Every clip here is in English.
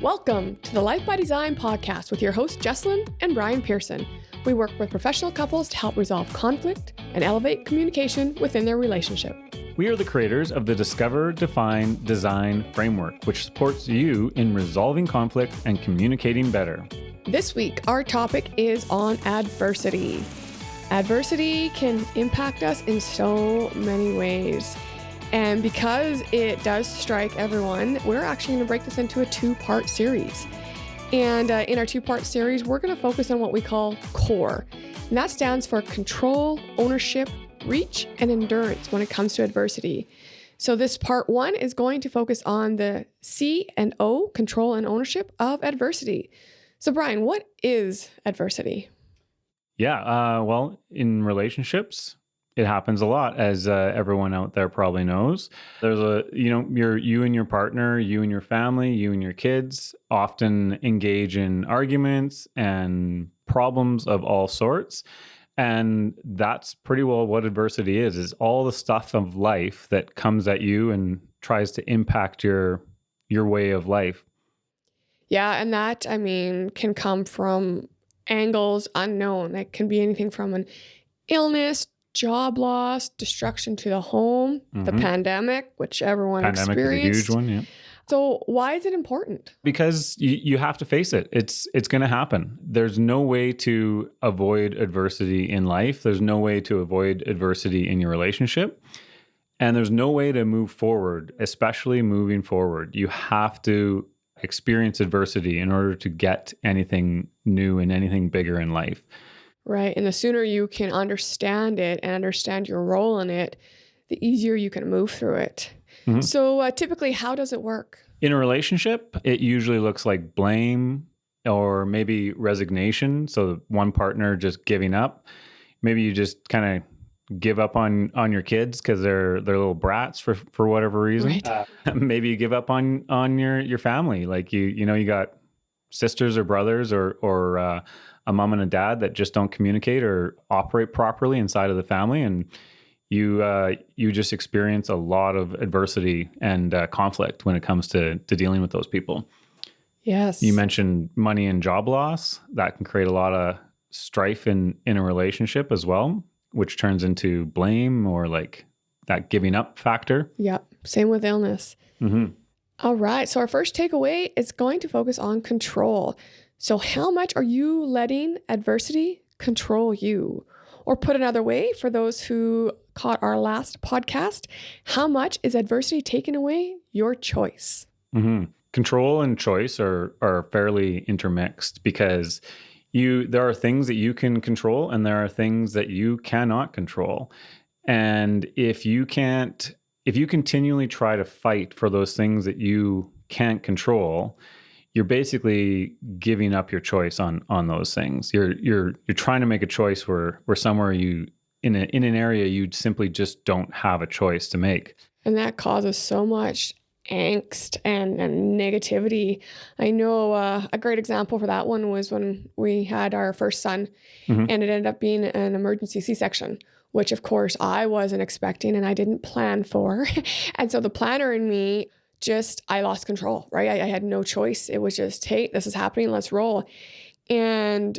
Welcome to the Life by Design podcast with your hosts Jessilyn and Brian Persson. We work with professional couples to help resolve conflict and elevate communication within their relationship. We are the creators of the Discover, Define, Design framework, which supports you in resolving conflict and communicating better. This week, our topic is on adversity. Adversity can impact us in so many ways. And because it does strike everyone, we're actually going to break this into a two-part series. And in our two-part series, we're going to focus on what we call CORE. And that stands for control, ownership, reach, and endurance when it comes to adversity. So this part one is going to focus on the C and O, control and ownership of adversity. So Brian, what is adversity? Well, in relationships, it happens a lot, as everyone out there probably knows. There's you and your partner, you and your family, you and your kids often engage in arguments and problems of all sorts. And that's pretty well what adversity is all the stuff of life that comes at you and tries to impact your way of life. Yeah, and that, can come from angles unknown. It can be anything from an illness, job loss, destruction to the home, the pandemic, which everyone experienced. Pandemic is a huge one, yeah. So why is it important? Because you have to face it. It's going to happen. There's no way to avoid adversity in life. There's no way to avoid adversity in your relationship. And there's no way to move forward, especially moving forward. You have to experience adversity in order to get anything new and anything bigger in life. Right. And the sooner you can understand it and understand your role in it, the easier you can move through it. Mm-hmm. So typically, how does it work? In a relationship, it usually looks like blame or maybe resignation. So one partner just giving up. Maybe you just kind of give up on your kids because they're little brats for whatever reason. Right. Maybe you give up on your family. Like you got sisters or brothers or a mom and a dad that just don't communicate or operate properly inside of the family, and you just experience a lot of adversity and conflict when it comes to dealing with those people. Yes. You mentioned money and job loss. That can create a lot of strife in a relationship as well, which turns into blame or like that giving up factor. Yep. Same with illness. Mm-hmm. All right. So our first takeaway is going to focus on control. So how much are you letting adversity control you? Or put another way, for those who caught our last podcast, how much is adversity taking away your choice? Mm-hmm. Control and choice are fairly intermixed because there are things that you can control and there are things that you cannot control. And if you continually try to fight for those things that you can't control, you're basically giving up your choice on those things. You're trying to make a choice where somewhere you in an area you simply just don't have a choice to make. And that causes so much angst and negativity. I know a great example for that one was when we had our first son, and it ended up being an emergency C-section, which of course I wasn't expecting and I didn't plan for. And so the planner in me, I lost control, right? I had no choice. It was just, hey, this is happening, let's roll. And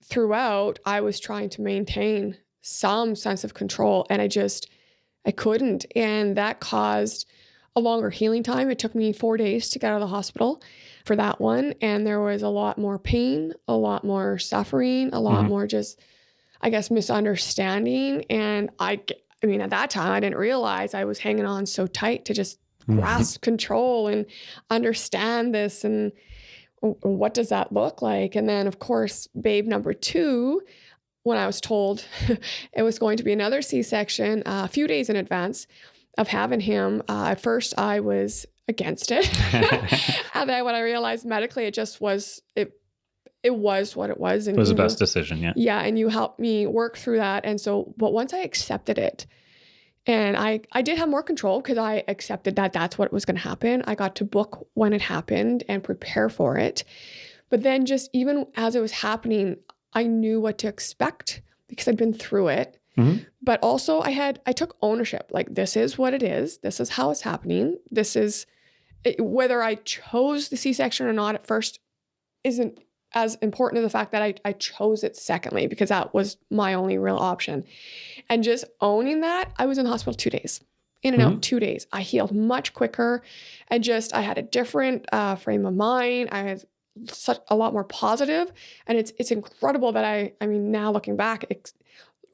throughout, I was trying to maintain some sense of control and I couldn't. And that caused a longer healing time. It took me 4 days to get out of the hospital for that one. And there was a lot more pain, a lot more suffering, a lot more just, misunderstanding. And at that time, I didn't realize I was hanging on so tight to just grasp control and understand this and what does that look like? And then of course, babe number 2, when I was told it was going to be another C-section a few days in advance of having him, at first I was against it. And then when I realized medically, it was what it was. And it was the best decision. Yeah. Yeah. And you helped me work through that. And so, but once I accepted it, and I did have more control because I accepted that that's what was going to happen. I got to book when it happened and prepare for it. But then just even as it was happening, I knew what to expect because I'd been through it. Mm-hmm. But also I took ownership. Like, this is what it is. This is how it's happening. This is whether I chose the C-section or not at first isn't as important as the fact that I chose it secondly, because that was my only real option. And just owning that, I was in the hospital 2 days. In and out 2 days. I healed much quicker. I had a different frame of mind. I had such a lot more positive. And it's incredible that I mean, now looking back,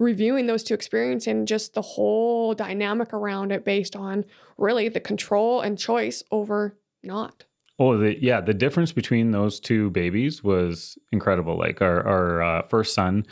reviewing those two experiences and just the whole dynamic around it based on really the control and choice over not. Oh, the difference between those two babies was incredible. Like our first son,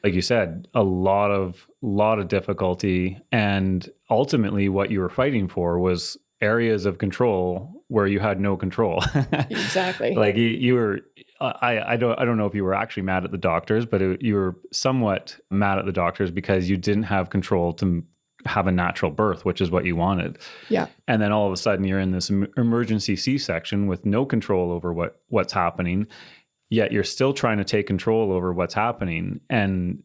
like you said, a lot of difficulty, and ultimately what you were fighting for was areas of control where you had no control. Exactly. Like you were, I don't know if you were actually mad at the doctors, but you were somewhat mad at the doctors because you didn't have control to have a natural birth, which is what you wanted. Yeah. And then all of a sudden you're in this emergency C-section with no control over what's happening, yet you're still trying to take control over what's happening. And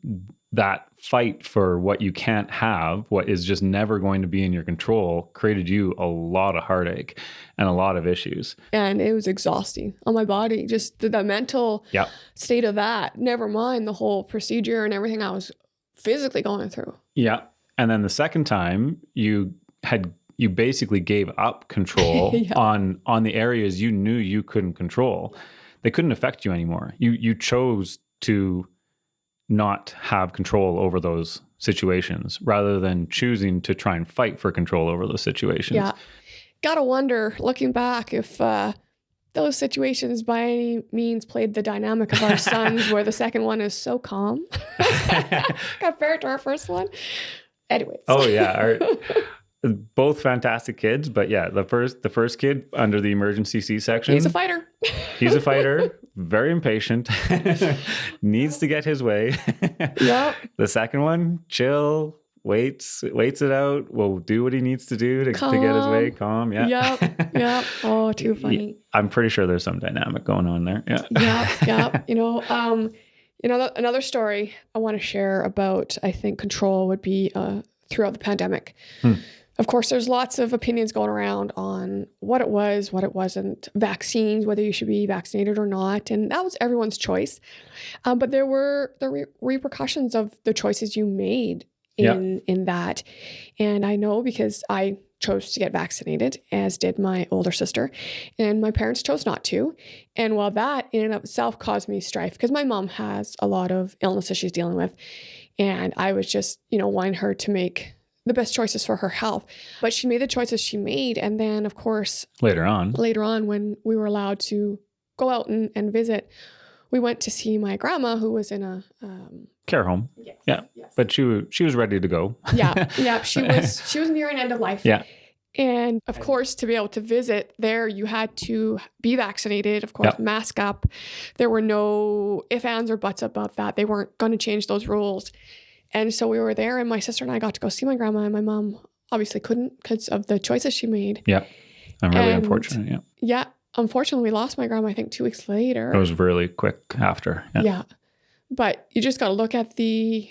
that fight for what you can't have, what is just never going to be in your control, created you a lot of heartache and a lot of issues. And it was exhausting on my body, just the mental state of that, never mind the whole procedure and everything I was physically going through. Yeah. And then the second time you basically gave up control on the areas you knew you couldn't control. They couldn't affect you anymore. You chose to not have control over those situations rather than choosing to try and fight for control over those situations. Yeah. Gotta wonder, looking back, if those situations by any means played the dynamic of our sons where the second one is so calm compared to our first one. Anyways. Oh yeah. Both fantastic kids, but yeah, the first kid under the emergency C-section. He's a fighter. He's a fighter, very impatient, needs to get his way. Yep. The second one, chill, waits it out, will do what he needs to do to get his way, calm. Yeah. Yep. Oh, too funny. I'm pretty sure there's some dynamic going on there. Yeah. Yep. Another story I want to share about, I think, control would be throughout the pandemic. Of course, there's lots of opinions going around on what it was, what it wasn't, vaccines, whether you should be vaccinated or not. And that was everyone's choice. But there were the repercussions of the choices you made in that. And I know because I chose to get vaccinated, as did my older sister, and my parents chose not to. And while that in and of itself caused me strife, because my mom has a lot of illnesses she's dealing with, and I was just, wanting her to make the best choices for her health. But she made the choices she made. And then, of course, later on, when we were allowed to go out and visit, we went to see my grandma, who was in a care home. Yes. But she was ready to go. She was nearing end of life. Yeah. And of course, to be able to visit there, you had to be vaccinated, of course, mask up. There were no ifs, ands, or buts about that. They weren't going to change those rules. And so we were there, and my sister and I got to go see my grandma, and my mom obviously couldn't because of the choices she made. Yeah. I'm really unfortunate. Yeah. Yeah. Unfortunately, we lost my grandma, I think 2 weeks later. It was really quick after. Yeah. But you just got to look at the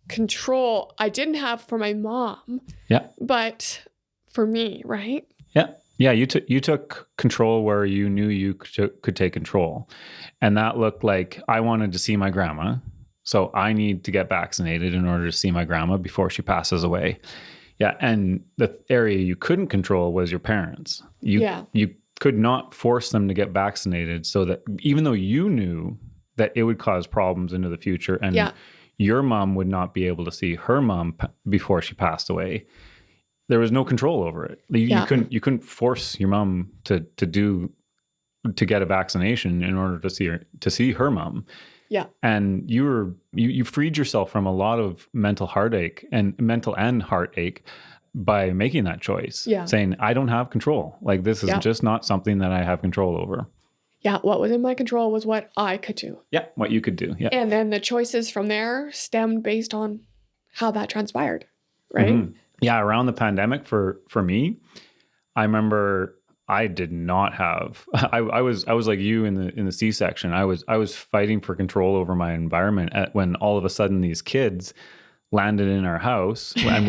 control I didn't have for my mom. Yeah. But for me, right? Yeah. Yeah. You took control where you knew you could take control. And that looked like I wanted to see my grandma. So I need to get vaccinated in order to see my grandma before she passes away. Yeah. And the area you couldn't control was your parents. You could not force them to get vaccinated, so that even though you knew that it would cause problems into the future and your mom would not be able to see her mom before she passed away, there was no control over it. You couldn't force your mom to get a vaccination in order to see her mom. Yeah. And you freed yourself from a lot of mental heartache and heartache by making that choice. Yeah. Saying, I don't have control. Like, this is just not something that I have control over. Yeah. What was in my control was what I could do. Yeah. What you could do. Yeah. And then the choices from there stemmed based on how that transpired. Right. Mm-hmm. Yeah. Around the pandemic for me, I remember I did not have, I was like you in the C-section. I was fighting for control over my environment when all of a sudden these kids landed in our house, and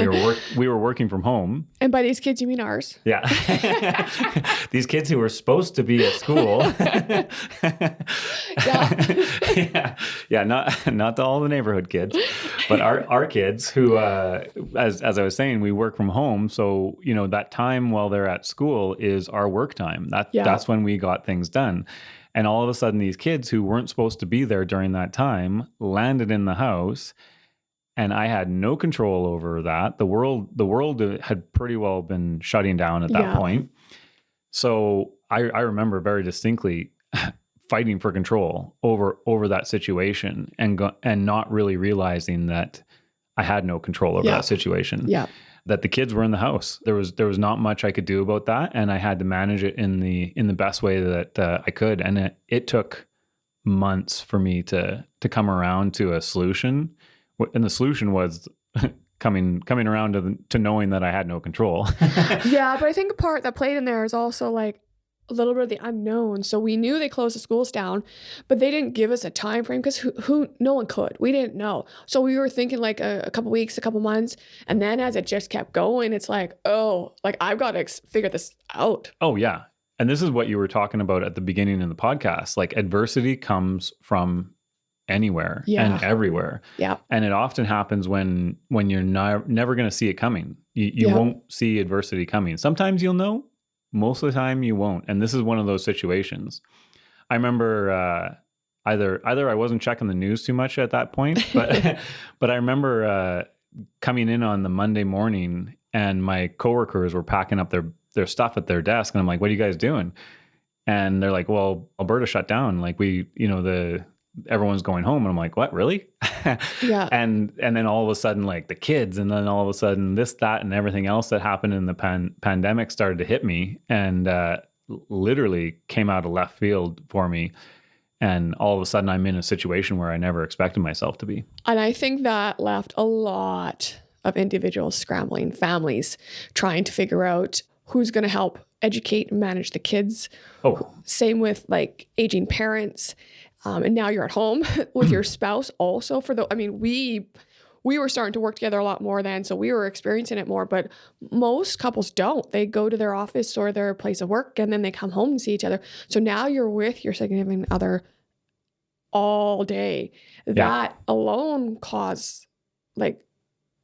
we were working from home. And by these kids, you mean ours? Yeah. These kids who were supposed to be at school. Yeah. Not all the neighborhood kids, but our kids who, as I was saying, we work from home. So, that time while they're at school is our work time. That's when we got things done. And all of a sudden, these kids who weren't supposed to be there during that time landed in the house. And I had no control over that. The world had pretty well been shutting down at that point. So I remember very distinctly fighting for control over that situation and not really realizing that I had no control over that situation. Yeah. That the kids were in the house. There was not much I could do about that, and I had to manage it in the best way that I could. And it took months for me to come around to a solution. And the solution was coming around to knowing that I had no control. Yeah, but I think a part that played in there is also like a little bit of the unknown. So we knew they closed the schools down, but they didn't give us a time frame because no one could. We didn't know. So we were thinking like a couple weeks, a couple months, and then as it just kept going, it's like, oh, like I've got to figure this out. Oh yeah, and this is what you were talking about at the beginning of the podcast. Like adversity comes from anywhere and everywhere. Yeah. And it often happens when you're never going to see it coming. You won't see adversity coming. Sometimes you'll know, most of the time you won't. And this is one of those situations. I remember either I wasn't checking the news too much at that point, but but I remember coming in on the Monday morning and my coworkers were packing up their stuff at their desk. And I'm like, what are you guys doing? And they're like, well, Alberta shut down. Like everyone's going home. And I'm like, what, really? Yeah. And then all of a sudden, like the kids, and then all of a sudden this, that, and everything else that happened in the pandemic started to hit me and literally came out of left field for me. And all of a sudden I'm in a situation where I never expected myself to be. And I think that left a lot of individuals scrambling, families trying to figure out who's going to help educate and manage the kids. Oh, same with like aging parents. And now you're at home with your spouse also we were starting to work together a lot more then, so we were experiencing it more, but most couples don't. They go to their office or their place of work and then they come home and see each other. So now you're with your significant other all day. That alone caused like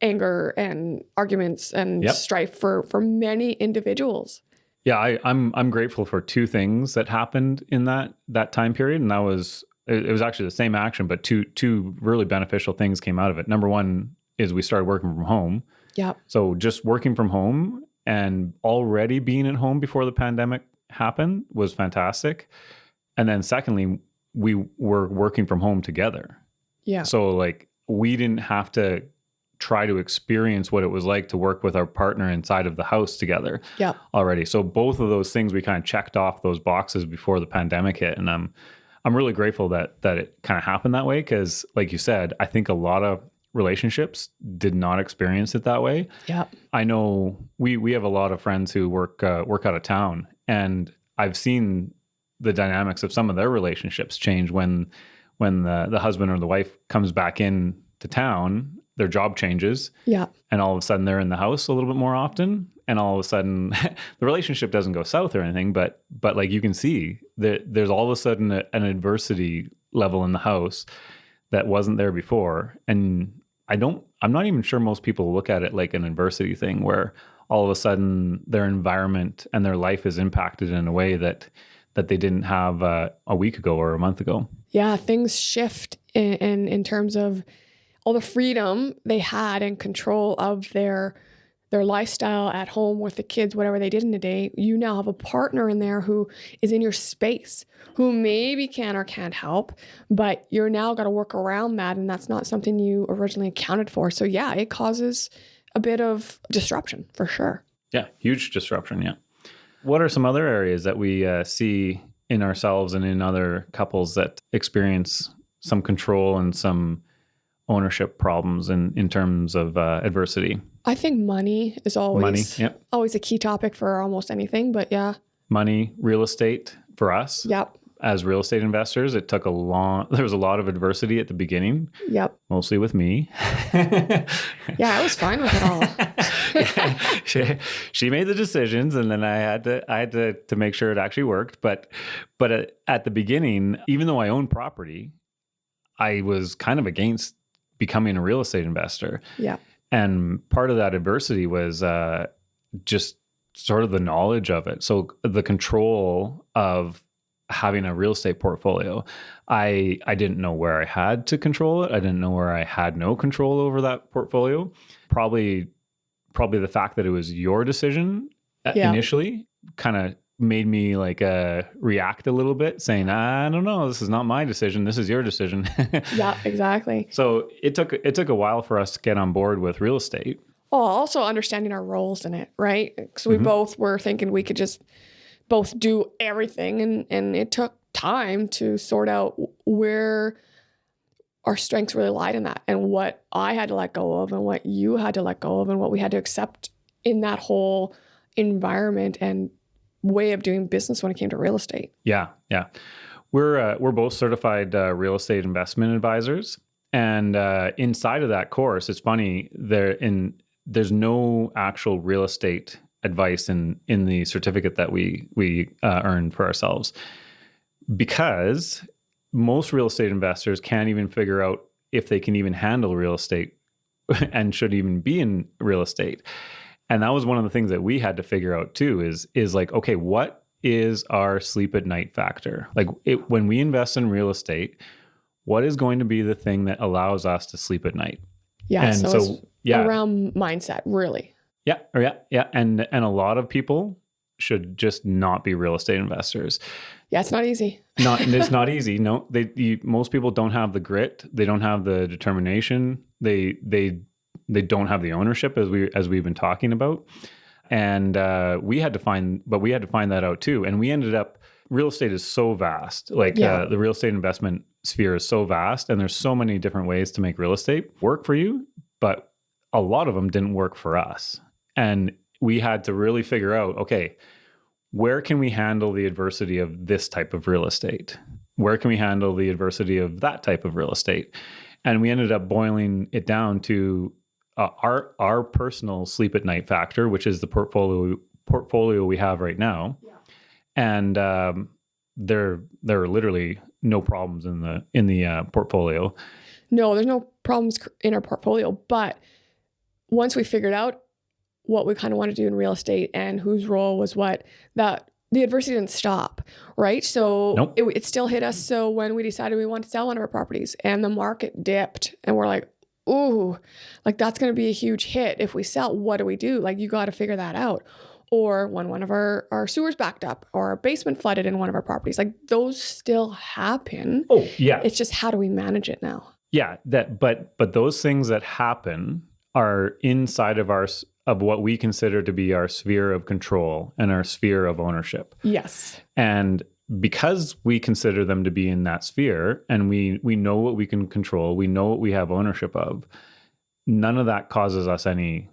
anger and arguments and strife for many individuals. Yeah, I'm grateful for two things that happened in that time period, and it was actually the same action, but two really beneficial things came out of it. Number one is we started working from home. Yeah. So just working from home and already being at home before the pandemic happened was fantastic. And then secondly, we were working from home together. Yeah. So like we didn't have to try to experience what it was like to work with our partner inside of the house together already. So both of those things we kind of checked off those boxes before the pandemic hit. And I'm really grateful that it kind of happened that way. Cause like you said, I think a lot of relationships did not experience it that way. Yeah. I know we have a lot of friends who work out of town, and I've seen the dynamics of some of their relationships change when the husband or the wife comes back in to town. Their job changes. Yeah. And all of a sudden they're in the house a little bit more often. And all of a sudden the relationship doesn't go south or anything, but like you can see that there's all of a sudden an adversity level in the house that wasn't there before. And I'm not even sure most people look at it like an adversity thing where all of a sudden their environment and their life is impacted in a way that they didn't have a week ago or a month ago. Yeah. Things shift in terms of all the freedom they had and control of their lifestyle at home with the kids, whatever they did in a day. You now have a partner in there who is in your space, who maybe can or can't help, but you're now got to work around that. And that's not something you originally accounted for. So yeah, it causes a bit of disruption for sure. Yeah. Huge disruption. Yeah. What are some other areas that we see in ourselves and in other couples that experience some control and some ownership problems in terms of adversity? I think money is always a key topic for almost anything, but yeah. Money, real estate for us. Yep. as real estate investors, there was a lot of adversity at the beginning. Yep. Mostly with me. Yeah, I was fine with it all. She made the decisions, and then I had to make sure it actually worked. But at the beginning, even though I owned property, I was kind of against becoming a real estate investor. Yeah. And part of that adversity was just sort of the knowledge of it. So the control of having a real estate portfolio, I didn't know where I had to control it. I didn't know where I had no control over that portfolio. Probably the fact that it was your decision initially kind of made me like react a little bit, saying, I don't know, this is not my decision. This is your decision. Yeah, exactly. So it took a while for us to get on board with real estate. Oh, also understanding our roles in it, right? Because we both were thinking we could just both do everything. And it took time to sort out where our strengths really lied in that, and what I had to let go of and what you had to let go of and what we had to accept in that whole environment and way of doing business when it came to real estate. Yeah. We're both certified real estate investment advisors. And inside of that course, it's funny, there's no actual real estate advice in the certificate that we earned for ourselves, because most real estate investors can't even figure out if they can even handle real estate and should even be in real estate. And that was one of the things that we had to figure out too, is like, okay, what is our sleep at night factor? Like when we invest in real estate, what is going to be the thing that allows us to sleep at night? Yeah. And so around mindset, really. Yeah. And a lot of people should just not be real estate investors. Yeah, it's not easy. It's not easy. No, most people don't have the grit. They don't have the determination. They don't have the ownership, as we've been talking about. And we had to find that out too. And we ended up, real estate is so vast. The real estate investment sphere is so vast, and there's so many different ways to make real estate work for you, but a lot of them didn't work for us. And we had to really figure out, okay, where can we handle the adversity of this type of real estate? Where can we handle the adversity of that type of real estate? And we ended up boiling it down to our personal sleep at night factor, which is the portfolio we have right now. Yeah. And there are literally no problems in the portfolio. No, there's no problems in our portfolio. But once we figured out what we kind of want to do in real estate and whose role was what, that the adversity didn't stop, right? So nope. It still hit us. So when we decided we wanted to sell one of our properties and the market dipped and we're like, ooh, like that's going to be a huge hit if we sell. What do we do? Like, you got to figure that out. Or when one of our sewers backed up or our basement flooded in one of our properties, like those still happen. Oh yeah. It's just, how do we manage it now? Yeah. But those things that happen are inside of what we consider to be our sphere of control and our sphere of ownership. Yes. And because we consider them to be in that sphere, and we know what we can control, we know what we have ownership of, none of that causes us any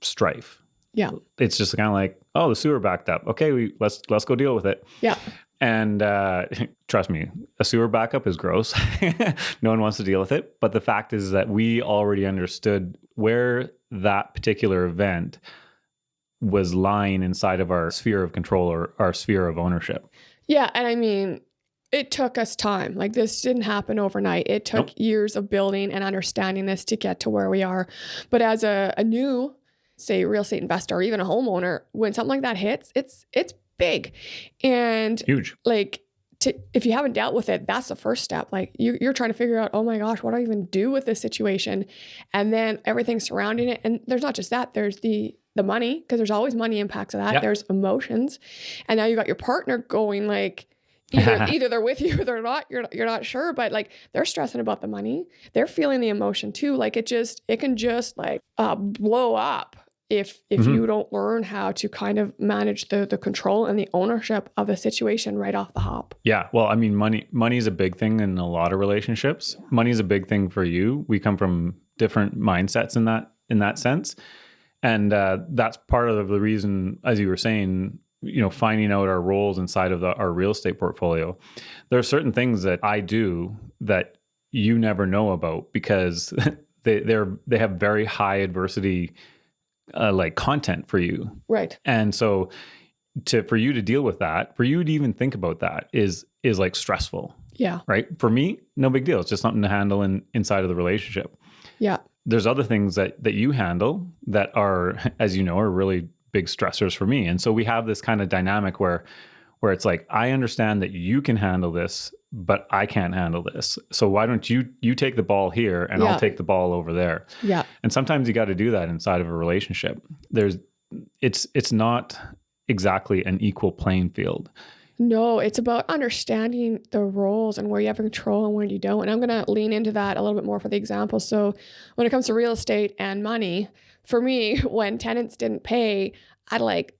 strife. Yeah. It's just kind of like, oh, the sewer backed up. Okay, let's go deal with it. Yeah. And trust me, a sewer backup is gross. No one wants to deal with it. But the fact is that we already understood where that particular event was lying inside of our sphere of control or our sphere of ownership. Yeah. And I mean, it took us time. Like, this didn't happen overnight. It took years of building and understanding this to get to where we are. But as a new, say, real estate investor or even a homeowner, when something like that hits, it's big and huge. Like, if you haven't dealt with it, that's the first step. Like, you're trying to figure out, oh my gosh, what do I even do with this situation? And then everything surrounding it. And there's not just that, there's the money, because there's always money impacts of that. Yep. There's emotions. And now you got your partner going, like, either they're with you or they're not, you're not sure, but like, they're stressing about the money. They're feeling the emotion too. Like, it can just like blow up if you don't learn how to kind of manage the control and the ownership of a situation right off the hop. Yeah. Well, I mean, money is a big thing in a lot of relationships. Money is a big thing for you. We come from different mindsets in that sense. And that's part of the reason, as you were saying, finding out our roles inside of our real estate portfolio, there are certain things that I do that you never know about because they have very high adversity like content for you. Right. And so for you to deal with that, for you to even think about that is like stressful. Yeah. Right. For me, no big deal. It's just something to handle inside of the relationship. Yeah. There's other things that you handle that are, as you know, are really big stressors for me. And so we have this kind of dynamic where it's like, I understand that you can handle this, but I can't handle this. So why don't you take the ball here and I'll take the ball over there. Yeah. And sometimes you got to do that inside of a relationship. It's not exactly an equal playing field. No, it's about understanding the roles and where you have control and where you don't. And I'm going to lean into that a little bit more for the example. So when it comes to real estate and money, for me, when tenants didn't pay, I'd like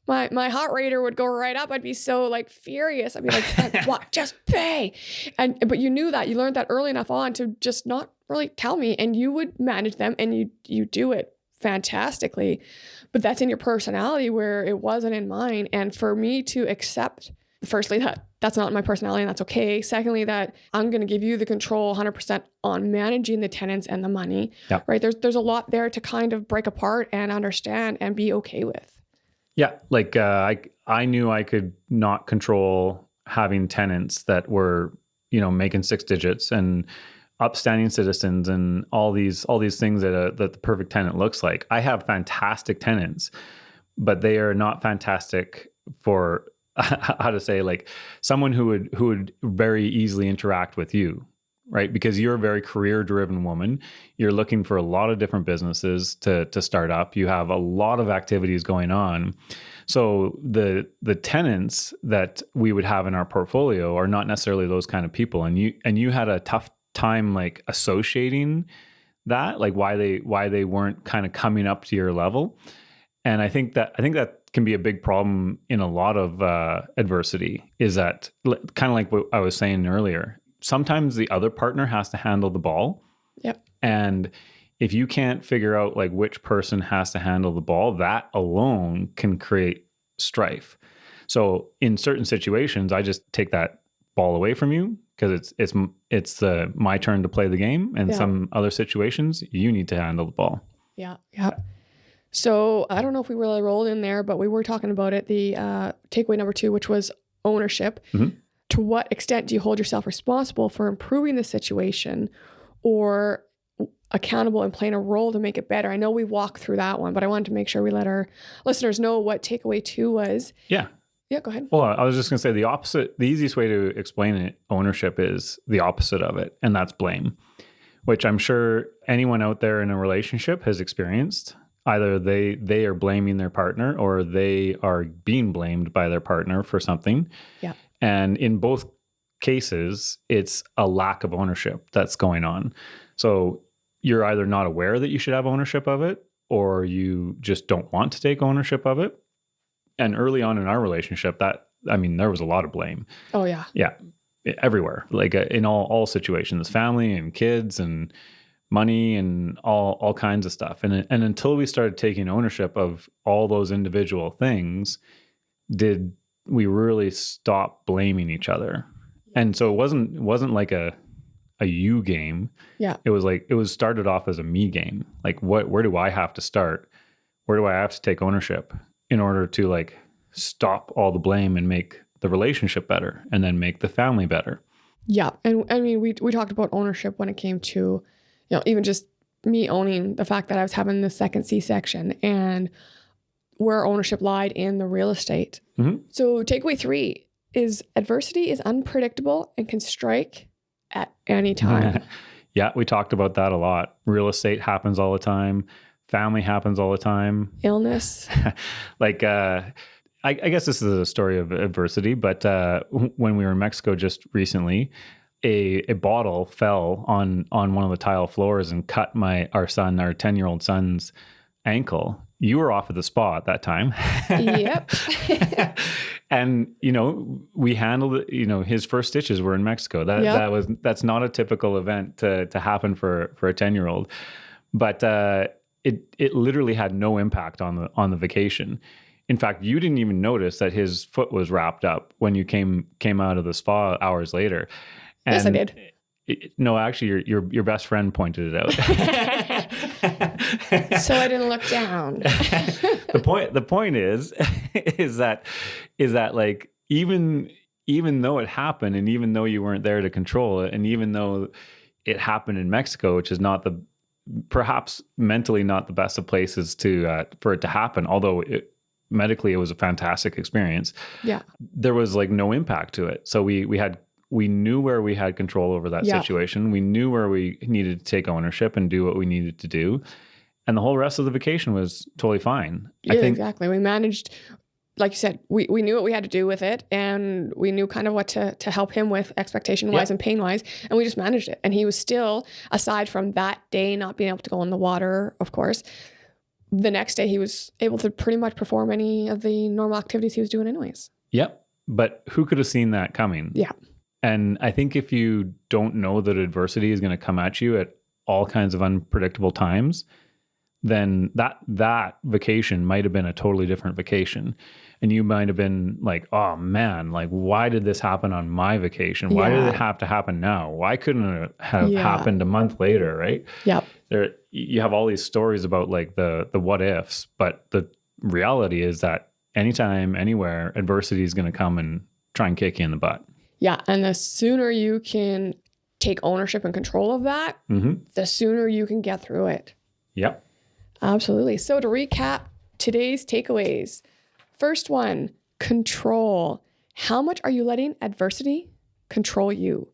my heart rate would go right up. I'd be so like furious. I'd be like, what? Just pay. But you knew that. You learned that early enough on to just not really tell me, and you would manage them, and you do it fantastically. But that's in your personality where it wasn't in mine. And for me to accept, firstly, that's not my personality and that's okay. Secondly, that I'm going to give you the control 100% on managing the tenants and the money, right? There's a lot there to kind of break apart and understand and be okay with. Yeah. Like I knew I could not control having tenants that were, making 6 digits and upstanding citizens and all these things that the perfect tenant looks like. I have fantastic tenants, but they are not fantastic for how to say, like someone who would very easily interact with you, right? Because you're a very career driven woman. You're looking for a lot of different businesses to start up. You have a lot of activities going on. So the tenants that we would have in our portfolio are not necessarily those kind of people. And you had a tough time like associating that, like why they weren't kind of coming up to your level. And I think that can be a big problem in a lot of adversity, is that kind of like what I was saying earlier. Sometimes the other partner has to handle the ball. Yep. And if you can't figure out like which person has to handle the ball, that alone can create strife. So in certain situations, I just take that ball away from you because it's my turn to play the game. And some other situations, you need to handle the ball. Yeah. Yeah. So I don't know if we really rolled in there, but we were talking about it. The takeaway number 2, which was ownership. Mm-hmm. To what extent do you hold yourself responsible for improving the situation or accountable and playing a role to make it better? I know we walked through that one, but I wanted to make sure we let our listeners know what takeaway 2 was. Yeah. Yeah, go ahead. Well, I was just going to say the opposite. The easiest way to explain it, ownership, is the opposite of it, and that's blame, which I'm sure anyone out there in a relationship has experienced. Either they are blaming their partner or they are being blamed by their partner for something. Yeah. And in both cases, it's a lack of ownership that's going on. So you're either not aware that you should have ownership of it, or you just don't want to take ownership of it. And early on in our relationship, there was a lot of blame. Oh, yeah. Yeah. Everywhere, like in all situations, family and kids and money and all kinds of stuff. And until we started taking ownership of all those individual things, did we really stop blaming each other. And so it wasn't like a you game. Yeah. It was started off as a me game. Like where do I have to start? Where do I have to take ownership in order to like stop all the blame and make the relationship better and then make the family better? Yeah. And I mean, we talked about ownership when it came to, even just me owning the fact that I was having the second C-section and where ownership lied in the real estate. Mm-hmm. So takeaway 3 is adversity is unpredictable and can strike at any time. Yeah, we talked about that a lot. Real estate happens all the time. Family happens all the time. Illness. Like, I guess this is a story of adversity, but when we were in Mexico just recently, a bottle fell on one of the tile floors and cut our 10-year-old son's ankle. You were off at the spa at that time. Yep. And, we handled it, his first stitches were in Mexico. That's not a typical event to happen for a 10-year-old. But it literally had no impact on the vacation. in fact, you didn't even notice that his foot was wrapped up when you came out of the spa hours later. And yes, I did. No, actually, your best friend pointed it out. So I didn't look down. The point is that like even though it happened, and even though you weren't there to control it, and even though it happened in Mexico, which is perhaps mentally not the best of places for it to happen, although medically it was a fantastic experience. Yeah, there was like no impact to it. So we knew where we had control over that situation. We knew where we needed to take ownership and do what we needed to do. And the whole rest of the vacation was totally fine. Yeah, I think exactly. We managed, like you said, we knew what we had to do with it, and we knew kind of what to help him with expectation-wise and pain-wise, and we just managed it. And he was still, aside from that day not being able to go in the water, of course, the next day he was able to pretty much perform any of the normal activities he was doing anyways. Yep. But who could have seen that coming? Yeah. And I think if you don't know that adversity is going to come at you at all kinds of unpredictable times, then that vacation might have been a totally different vacation. And you might have been like, oh man, like, why did this happen on my vacation? Why did it have to happen now? Why couldn't it have happened a month later, right? Yep. You have all these stories about like the what ifs, but the reality is that anytime, anywhere, adversity is going to come and try and kick you in the butt. Yeah. And the sooner you can take ownership and control of that, the sooner you can get through it. Yep. Absolutely. So to recap today's takeaways, first one, control. How much are you letting adversity control you?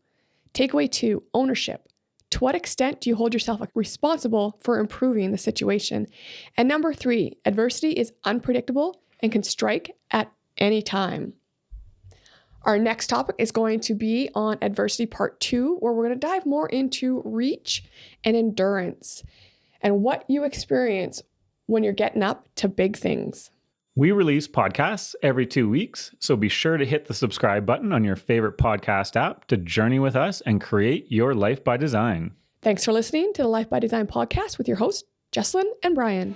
Takeaway 2, ownership. To what extent do you hold yourself responsible for improving the situation? And number 3, adversity is unpredictable and can strike at any time. Our next topic is going to be on adversity part 2, where we're going to dive more into reach and endurance and what you experience when you're getting up to big things. We release podcasts every 2 weeks, so be sure to hit the subscribe button on your favorite podcast app to journey with us and create your life by design. Thanks for listening to the Life by Design podcast with your hosts, Jessilyn and Brian.